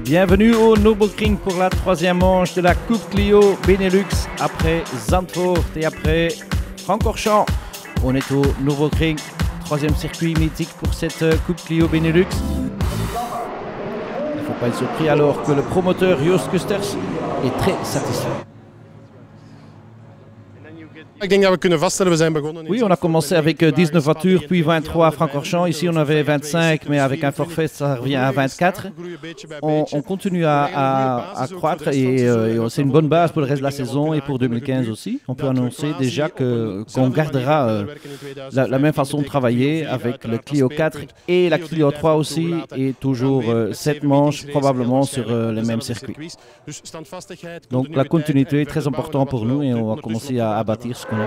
Bienvenue au Nürburgring pour la troisième manche de la Coupe Clio Benelux après Zandvoort et après Francorchamps. On est au Nürburgring, troisième circuit mythique pour cette Coupe Clio Benelux. Il ne faut pas être surpris alors que le promoteur Joost Kusters est très satisfait. Oui, on a commencé avec 19 voitures, puis 23 à Francorchamps. Ici, on avait 25, mais avec un forfait, ça revient à 24. On continue à croître et c'est une bonne base pour le reste de la saison et pour 2015 aussi. On peut annoncer déjà qu'on gardera la même façon de travailler avec le Clio 4 et la Clio 3 aussi, et toujours 7 manches probablement sur les mêmes circuits. Donc la continuité est très importante pour nous et on va commencer à bâtir ce qu'on a.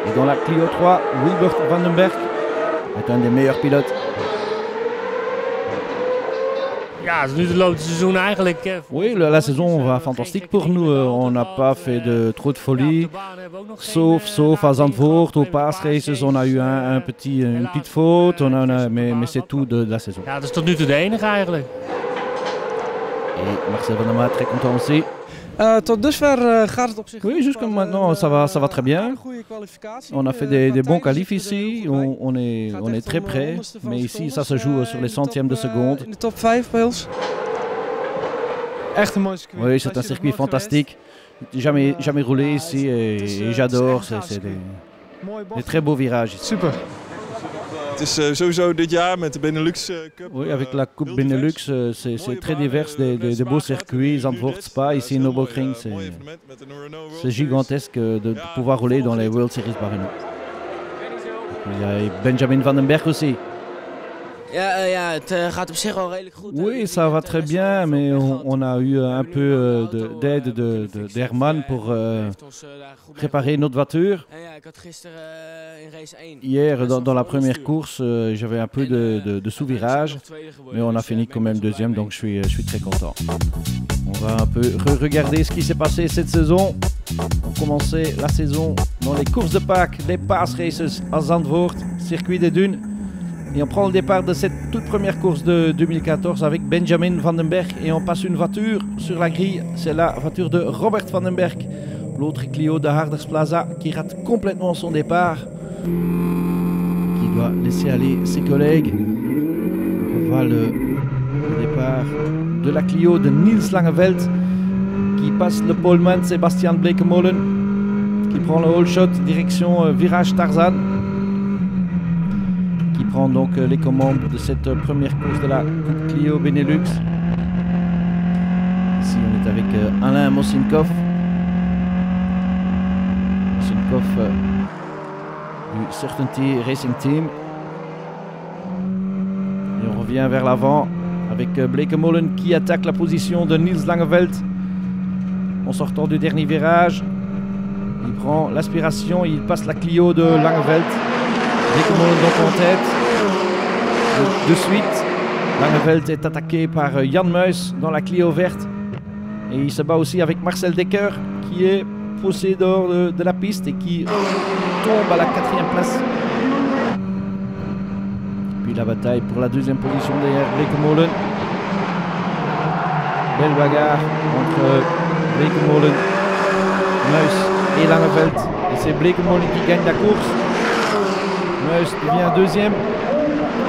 Et dans la Clio 3, Wilbert Vandenberg est un des meilleurs pilotes. Oui, la saison va fantastique pour nous. On n'a pas fait trop de folie, sauf à Zandvoort. Au Pass Races, on a eu une petite faute, mais c'est tout de la saison. Et Marcel Van der Maat très content aussi. Oui, jusqu'à maintenant, ça va très bien. On a fait des bons qualifs ici, on est très près, mais ici, ça se joue sur les centièmes de seconde. Oui, c'est un circuit fantastique. Jamais roulé ici et j'adore, c'est des très beaux virages ici. Super. Oui, avec la Coupe Benelux, c'est très divers, des beaux circuits, Zandvoort, Spa, ici Nürburgring, c'est gigantesque de pouvoir rouler dans les World Series par an. Il y a Benjamin Vandenberg aussi. Oui, ça va très bien, mais on a eu un peu d'aide d'Herman pour préparer notre voiture. Hier, dans la première course, j'avais un peu de sous-virage, mais on a fini quand même deuxième, donc je suis très content. On va un peu regarder ce qui s'est passé cette saison. On commençait la saison dans les courses de Pâques, les Pass Races à Zandvoort, circuit des dunes. Et on prend le départ de cette toute première course de 2014 avec Benjamin Vandenberg et on passe une voiture sur la grille. C'est la voiture de Robert Vandenberg, l'autre Clio de Harders Plaza qui rate complètement son départ, qui doit laisser aller ses collègues. On voit le départ de la Clio de Niels Langeveld qui passe le poleman de Sebastian Blekemolen, qui prend le whole shot direction virage Tarzan, qui prend donc les commandes de cette première course de la Coupe Clio Benelux. Ici on est avec Alain Mosinkov. Mosinkov du Certainty Racing Team. Et on revient vers l'avant avec Blekemolen qui attaque la position de Niels Langeveld en sortant du dernier virage. Il prend l'aspiration, il passe la Clio de Langeveld. Blekemolen donc en tête. De suite, Langeveld est attaqué par Jan Muis dans la Clio verte. Et il se bat aussi avec Marcel Dekker qui est poussé dehors de la piste et qui tombe à la 4e place. Puis la bataille pour la 2e position derrière Blekemolen. Belle bagarre entre Blekemolen, Muis et Langeveld. Et c'est Blekemolen qui gagne la course. Muis devient 2e.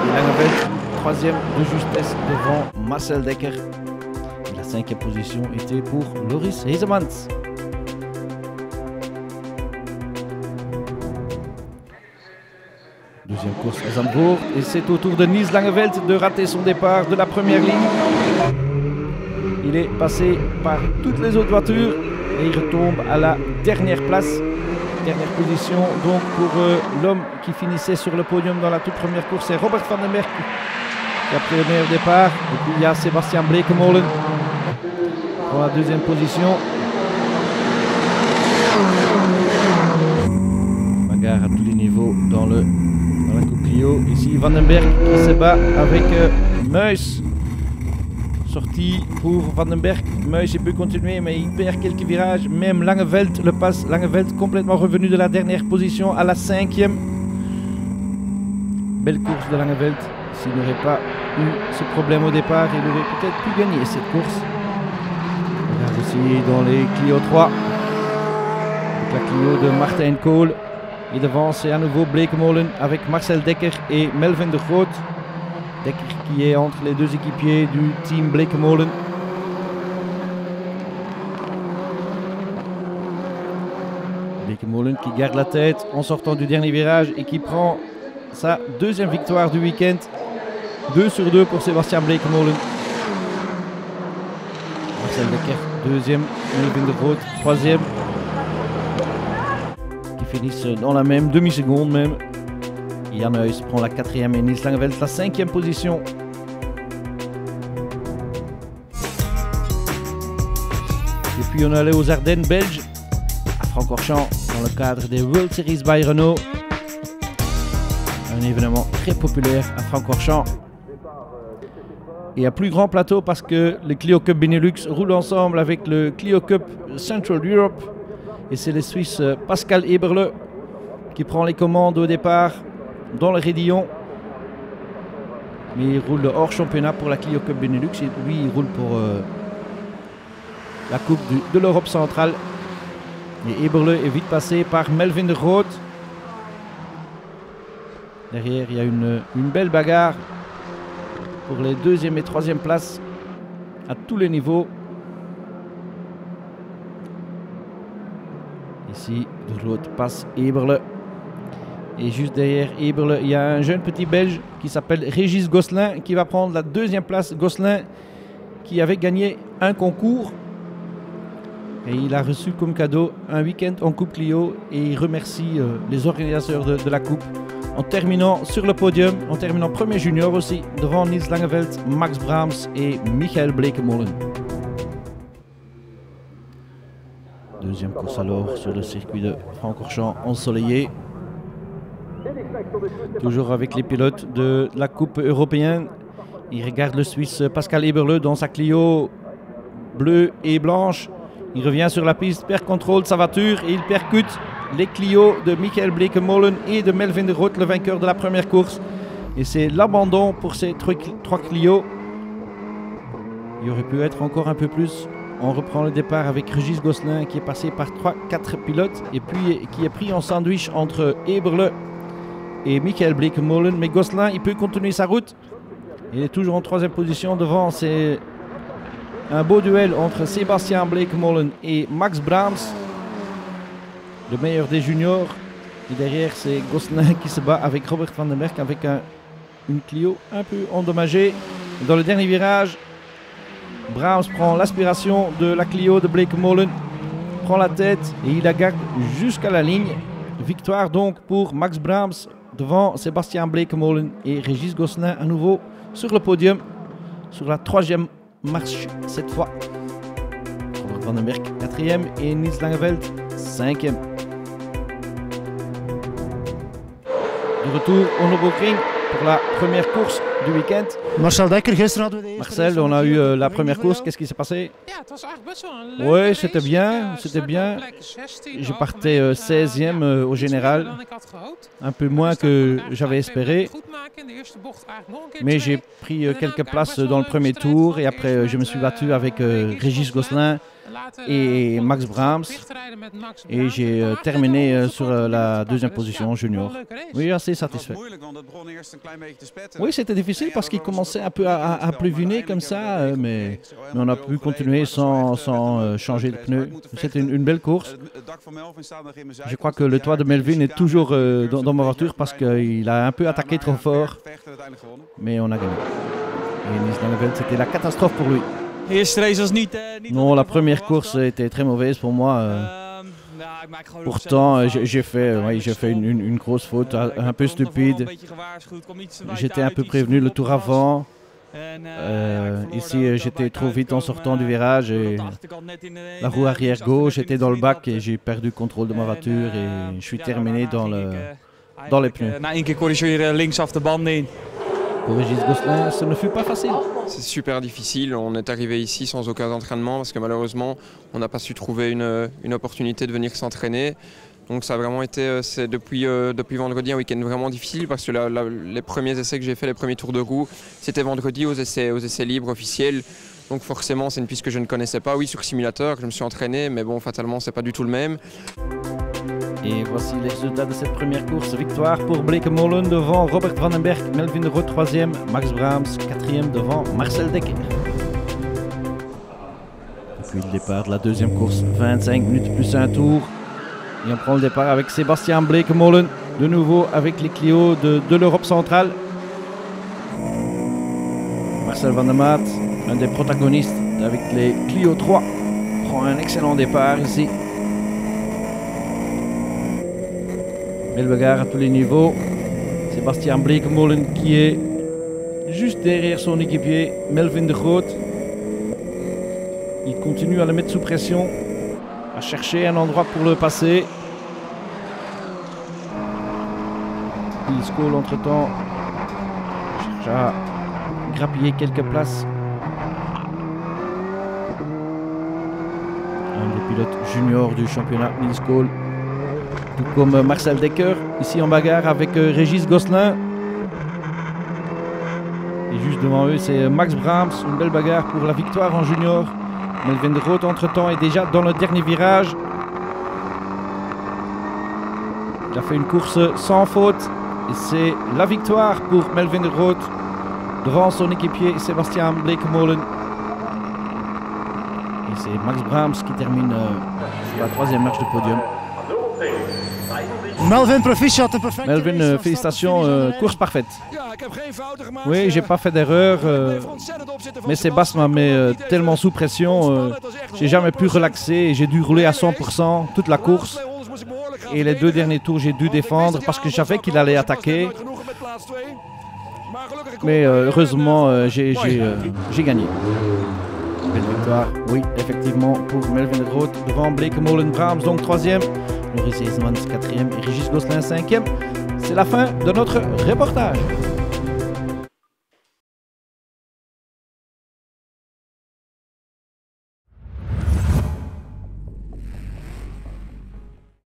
Et Langeveld 3e de justesse devant Marcel Dekker. Et la 5e position était pour Loris Hezemans. Deuxième course à Zandvoort et c'est au tour de Niels Langeveld de rater son départ de la première ligne. Il est passé par toutes les autres voitures et il retombe à la dernière place. Dernière position donc pour l'homme qui finissait sur le podium dans la toute première course, c'est Robert Vandenberg qui a pris le meilleur départ. Et puis il y a Sebastian Blekemolen pour la 2e position. Bagarre à tous les niveaux dans la Coupe Clio. Ici Vandenberg qui se bat avec Muis. Sortie pour Vandenberg. Muis peut continuer mais il perd quelques virages. Même Langeveld le passe. Langeveld complètement revenu de la dernière position à la 5e. Belle course de Langeveld. S'il n'aurait pas eu ce problème au départ, il aurait peut-être pu gagner cette course. On regarde aussi dans les Clio 3. Avec la Clio de Martin Cole. Et devant, c'est à nouveau Bleekemolen avec Marcel Dekker et Melvin de Groot. Dekker qui est entre les deux équipiers du team Bleekemolen. Bleekemolen qui garde la tête en sortant du dernier virage et qui prend sa deuxième victoire du week-end. 2 sur 2 pour Sébastien Bleekemolen. Marcel Dekker, deuxième. Melvin de Groot, troisième. Qui finissent dans la même demi-seconde même. Jan Huys prend la quatrième et Nils Langeveld la cinquième position. Et puis on est allé aux Ardennes belges, à Francorchamps, dans le cadre des World Series by Renault. Un événement très populaire à Francorchamps. Et à plus grand plateau parce que le Clio Cup Benelux roule ensemble avec le Clio Cup Central Europe. Et c'est le Suisse Pascal Eberle qui prend les commandes au départ dans le Rédillon. Mais il roule hors championnat pour la Clio Cup Benelux et lui il roule pour la Coupe de l'Europe centrale. Et Eberle est vite passé par Melvin de Groot. Derrière il y a une belle bagarre pour les deuxième et troisième places à tous les niveaux. Ici, de Groot passe Eberle. Et juste derrière Eberle, il y a un jeune petit Belge qui s'appelle Régis Gosselin qui va prendre la deuxième place. Gosselin qui avait gagné un concours. Et il a reçu comme cadeau un week-end en Coupe Clio. Et il remercie les organisateurs de la Coupe en terminant sur le podium, en terminant premier junior aussi, devant Nils Langeveld, Max Brahms et Michael Bleekemolen. Deuxième course alors sur le circuit de Francorchamps ensoleillé. Toujours avec les pilotes de la Coupe européenne. Il regarde le Suisse Pascal Eberle dans sa Clio bleue et blanche. Il revient sur la piste, perd contrôle de sa voiture et il percute les Clio de Michael Bleekemolen et de Melvin de Groot, le vainqueur de la première course. Et c'est l'abandon pour ces trois Clio. Il aurait pu être encore un peu plus. On reprend le départ avec Régis Gosselin qui est passé par 3-4 pilotes et puis qui est pris en sandwich entre Eberle et Michael Bleekemolen. Mais Gosselin, il peut continuer sa route. Il est toujours en troisième position devant. C'est un beau duel entre Sébastien Bleekemolen et Max Brahms, le meilleur des juniors. Et derrière, c'est Gosselin qui se bat avec Robert van den Berg avec une Clio un peu endommagée. Dans le dernier virage, Brahms prend l'aspiration de la Clio de Bleekemolen, prend la tête et il la garde jusqu'à la ligne. Victoire donc pour Max Brahms devant Sébastien Bleekemolen et Régis Gosselin à nouveau sur le podium, sur la troisième marche cette fois. Robert van den Berg quatrième et Nils Langeveld cinquième. De retour au Nürburgring pour la première course du week-end. Marcel Dekker, gisteren hadden we de eerste. Marcel, on a eu la première course. Qu'est-ce qui s'est passé? Oui, c'était bien. C'était bien. Je partais 16e au général. Un peu moins que j'avais espéré. Mais j'ai pris quelques places dans le premier tour. Et après, je me suis battu avec Régis Gosselin et Max Brahms. Et j'ai terminé sur la deuxième position junior. Oui, assez satisfait. Oui, c'était difficile parce qu'il commençait un peu à pleuviner comme ça, mais on a pu continuer sans changer de pneu. C'était une belle course. Je crois que le toit de Melvin est toujours dans ma voiture parce qu'il a un peu attaqué trop fort, mais on a gagné. Et Nils Langeveld, c'était la catastrophe pour lui. Non, la première course était très mauvaise pour moi. Pourtant, j'ai fait une grosse faute, un peu stupide. J'étais un peu prévenu le tour avant. Ici, j'étais trop vite en sortant du virage et la roue arrière gauche était dans le bac et j'ai perdu le contrôle de ma voiture et je suis terminé dans les pneus. Pour Régis Gosselin, ce ne fut pas facile. C'est super difficile. On est arrivé ici sans aucun entraînement parce que malheureusement, on n'a pas su trouver une opportunité de venir s'entraîner. Donc ça a vraiment été, c'est depuis vendredi, un week-end vraiment difficile parce que les premiers essais que j'ai fait, les premiers tours de roue, c'était vendredi aux essais libres officiels. Donc forcément, c'est une piste que je ne connaissais pas. Oui, sur simulateur, je me suis entraîné, mais bon, fatalement, c'est pas du tout le même. Et voici les résultats de cette première course. Victoire pour Bleekemolen devant Robert Vandenberg, Melvin de Rood 3e, Max Brahms 4e devant Marcel Dekker. Depuis le départ de la deuxième course, 25 minutes plus un tour. Et on prend le départ avec Sébastien Bleekemolen, de nouveau avec les Clio de l'Europe centrale. Marcel Van der Maat, un des protagonistes avec les Clio 3, prend un excellent départ ici. Belle bagarre à tous les niveaux. Sébastien Bleekemolen qui est juste derrière son équipier Melvin de Rood. Il continue à le mettre sous pression, à chercher un endroit pour le passer. Niels Kool entre-temps cherche à grappiller quelques places. Un des pilotes juniors du championnat, Niels Kool. Tout comme Marcel Dekker, ici en bagarre avec Régis Gosselin. Et juste devant eux, c'est Max Brahms, une belle bagarre pour la victoire en junior. Melvin de Rood, entre-temps, est déjà dans le dernier virage. Il a fait une course sans faute. Et c'est la victoire pour Melvin de Rood devant son équipier Sébastien Bleekemolen. Et c'est Max Brahms qui termine sur la troisième marche du podium. Melvin, proficiat, perfect. Melvin, félicitations, course parfaite. Oui, j'ai pas fait d'erreur, mais Sébastien m'a mis tellement sous pression, j'ai jamais pu relaxer et j'ai dû rouler à 100% toute la course. Et les deux derniers tours, j'ai dû défendre parce que je savais qu'il allait attaquer. Mais heureusement, j'ai gagné. Belle victoire, oui, effectivement, pour Melvin de Rood devant Bleekemolen Brahms, donc 3e. Maurice Heesemans 4e et Régis Gosselin 5e. C'est la fin de notre reportage.